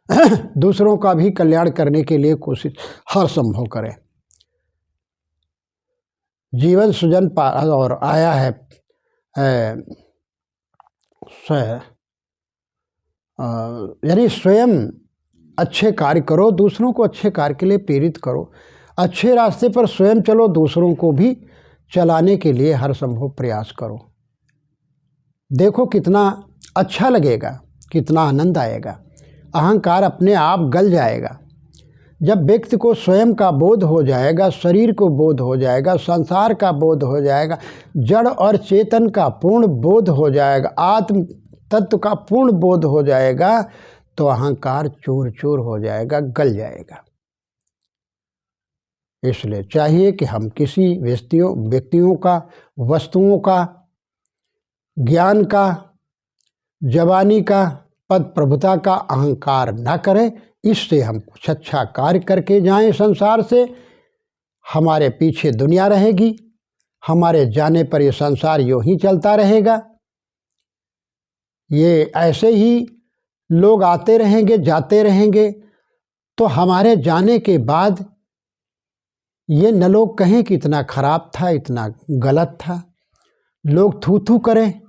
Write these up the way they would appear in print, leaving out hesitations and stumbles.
दूसरों का भी कल्याण करने के लिए कोशिश हर संभव करें। जीवन सृजन और आया है यानी स्वयं अच्छे कार्य करो, दूसरों को अच्छे कार्य के लिए प्रेरित करो, अच्छे रास्ते पर स्वयं चलो, दूसरों को भी चलाने के लिए हर संभव प्रयास करो। देखो कितना अच्छा लगेगा, कितना आनंद आएगा, अहंकार अपने आप गल जाएगा। जब व्यक्ति को स्वयं का बोध हो जाएगा, शरीर को बोध हो जाएगा, संसार का बोध हो जाएगा, जड़ और चेतन का पूर्ण बोध हो जाएगा, आत्म तत्व का पूर्ण बोध हो जाएगा, तो अहंकार चूर चूर हो जाएगा, गल जाएगा। इसलिए चाहिए कि हम किसी व्यक्तियों का, वस्तुओं का, ज्ञान का, जवानी का, पद प्रभुता का अहंकार न करें। इससे हम कुछ अच्छा कार्य करके जाएं संसार से। हमारे पीछे दुनिया रहेगी, हमारे जाने पर ये संसार यूँ ही चलता रहेगा। ये ऐसे ही लोग आते रहेंगे, जाते रहेंगे, तो हमारे जाने के बाद ये न लोग कहें कि इतना खराब था, इतना गलत था। लोग थू थू करें,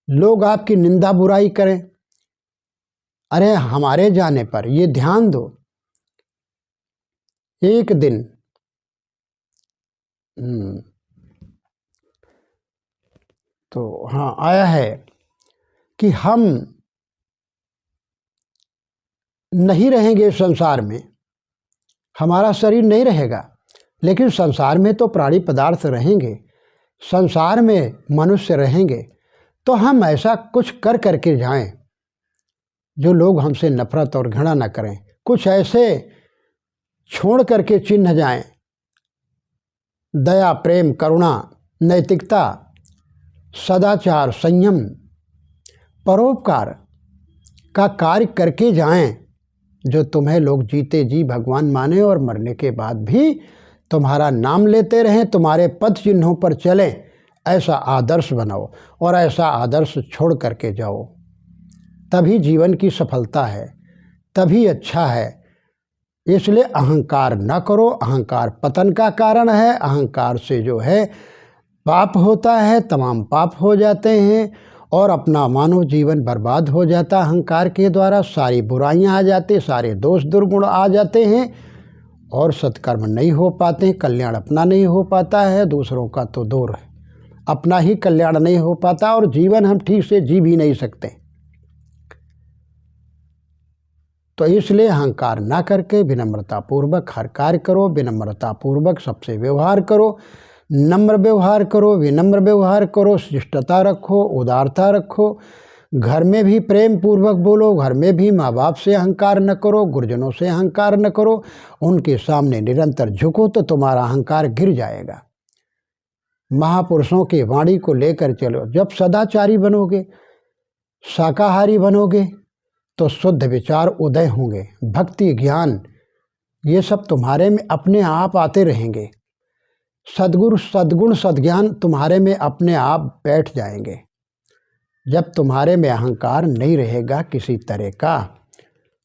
लोग आपकी निंदा बुराई करें। अरे हमारे जाने पर ये ध्यान दो, एक दिन तो हाँ आया है कि हम नहीं रहेंगे संसार में, हमारा शरीर नहीं रहेगा, लेकिन संसार में तो प्राणी पदार्थ रहेंगे, संसार में मनुष्य रहेंगे। तो हम ऐसा कुछ कर करके जाएं जो लोग हमसे नफरत और घृणा न करें, कुछ ऐसे छोड़ करके चिन्ह जाएं, दया, प्रेम, करुणा, नैतिकता, सदाचार, संयम, परोपकार का कार्य करके जाएं, जो तुम्हें लोग जीते जी भगवान माने और मरने के बाद भी तुम्हारा नाम लेते रहें, तुम्हारे पद चिन्हों पर चलें। ऐसा आदर्श बनाओ और ऐसा आदर्श छोड़ करके जाओ, तभी जीवन की सफलता है, तभी अच्छा है। इसलिए अहंकार न करो, अहंकार पतन का कारण है। अहंकार से जो है पाप होता है, तमाम पाप हो जाते हैं और अपना मानव जीवन बर्बाद हो जाता। अहंकार के द्वारा सारी बुराइयां आ जाती, सारे दोष दुर्गुण आ जाते हैं और सत्कर्म नहीं हो पाते, कल्याण अपना नहीं हो पाता है, दूसरों का तो दूर है, अपना ही कल्याण नहीं हो पाता और जीवन हम ठीक से जी भी नहीं सकते। तो इसलिए अहंकार ना करके विनम्रतापूर्वक हर कार्य करो, विनम्रतापूर्वक सबसे व्यवहार करो, नम्र व्यवहार करो, विनम्र व्यवहार करो, शिष्टता रखो, उदारता रखो, घर में भी प्रेम पूर्वक बोलो, घर में भी माँ बाप से अहंकार न करो, गुरुजनों से अहंकार न करो, उनके सामने निरंतर झुको तो तुम्हारा अहंकार गिर जाएगा। महापुरुषों की वाणी को लेकर चलो। जब सदाचारी बनोगे, शाकाहारी बनोगे, तो शुद्ध विचार उदय होंगे, भक्ति, ज्ञान, ये सब तुम्हारे में अपने आप आते रहेंगे। सद्गुण सद्ज्ञान तुम्हारे में अपने आप बैठ जाएंगे। जब तुम्हारे में अहंकार नहीं रहेगा किसी तरह का,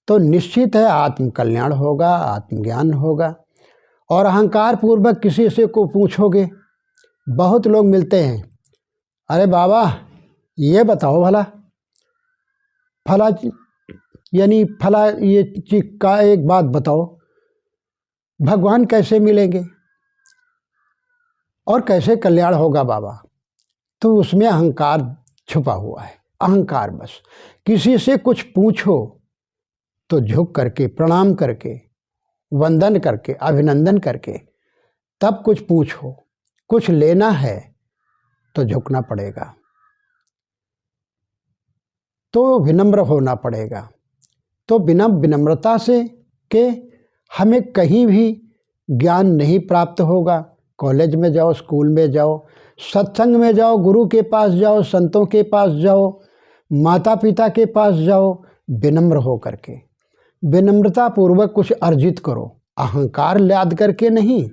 तो निश्चित है आत्म कल्याण होगा, आत्मज्ञान होगा। और अहंकार पूर्वक किसी से को पूछोगे, बहुत लोग मिलते हैं, अरे बाबा ये बताओ भला फला यानी फला ये चीज का एक बात बताओ, भगवान कैसे मिलेंगे और कैसे कल्याण होगा बाबा? तो उसमें अहंकार छुपा हुआ है। अहंकार बस किसी से कुछ पूछो तो झुक करके, प्रणाम करके, वंदन करके, अभिनंदन करके तब कुछ पूछो। कुछ लेना है तो झुकना पड़ेगा, तो विनम्र होना पड़ेगा। तो बिना विनम्रता से के हमें कहीं भी ज्ञान नहीं प्राप्त होगा। कॉलेज में जाओ, स्कूल में जाओ, सत्संग में जाओ, गुरु के पास जाओ, संतों के पास जाओ, माता पिता के पास जाओ, विनम्र हो करके, विनम्रता पूर्वक कुछ अर्जित करो। अहंकार लाद करके नहीं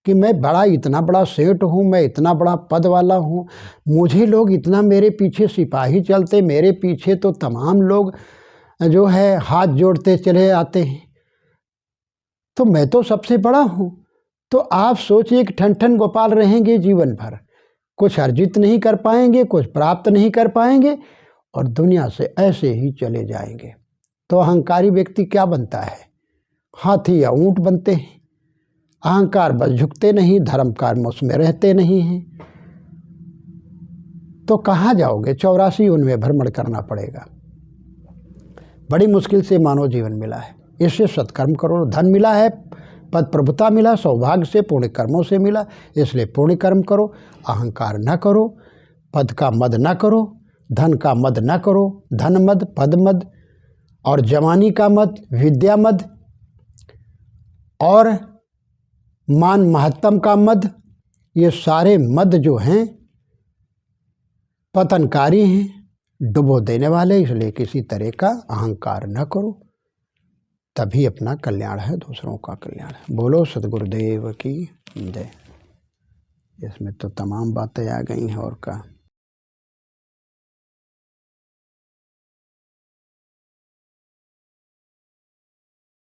कि मैं बड़ा, इतना बड़ा सेठ हूँ, मैं इतना बड़ा पद वाला हूँ, मुझे लोग इतना, मेरे पीछे सिपाही चलते, मेरे पीछे तो तमाम लोग जो है हाथ जोड़ते चले आते हैं, तो मैं तो सबसे बड़ा हूँ। तो आप सोचिए कि ठन ठन गोपाल रहेंगे जीवन भर, कुछ अर्जित नहीं कर पाएंगे, कुछ प्राप्त नहीं कर पाएंगे और दुनिया से ऐसे ही चले जाएंगे। तो अहंकारी व्यक्ति क्या बनता है? हाथी या ऊंट बनते हैं। अहंकार बस झुकते नहीं, धर्म कर्म उसमें रहते नहीं हैं। तो कहाँ जाओगे? 84 उनमें भ्रमण करना पड़ेगा। बड़ी मुश्किल से मानव जीवन मिला है, इससे सत्कर्म करो। धन मिला है, पद प्रभुता मिला, सौभाग्य से, पुण्य कर्मों से मिला, इसलिए पुण्य कर्म करो। अहंकार न करो, पद का मद न करो, धन का मद न करो। धन मद, पद मद और जवानी का मद, विद्या मद और मान महत्तम का मद, ये सारे मद जो हैं पतनकारी हैं, डुबो देने वाले। इसलिए किसी तरह का अहंकार न करो, तभी अपना कल्याण है, दूसरों का कल्याण है। बोलो सद्गुरुदेव की जय। इसमें तो तमाम बातें आ गई हैं और का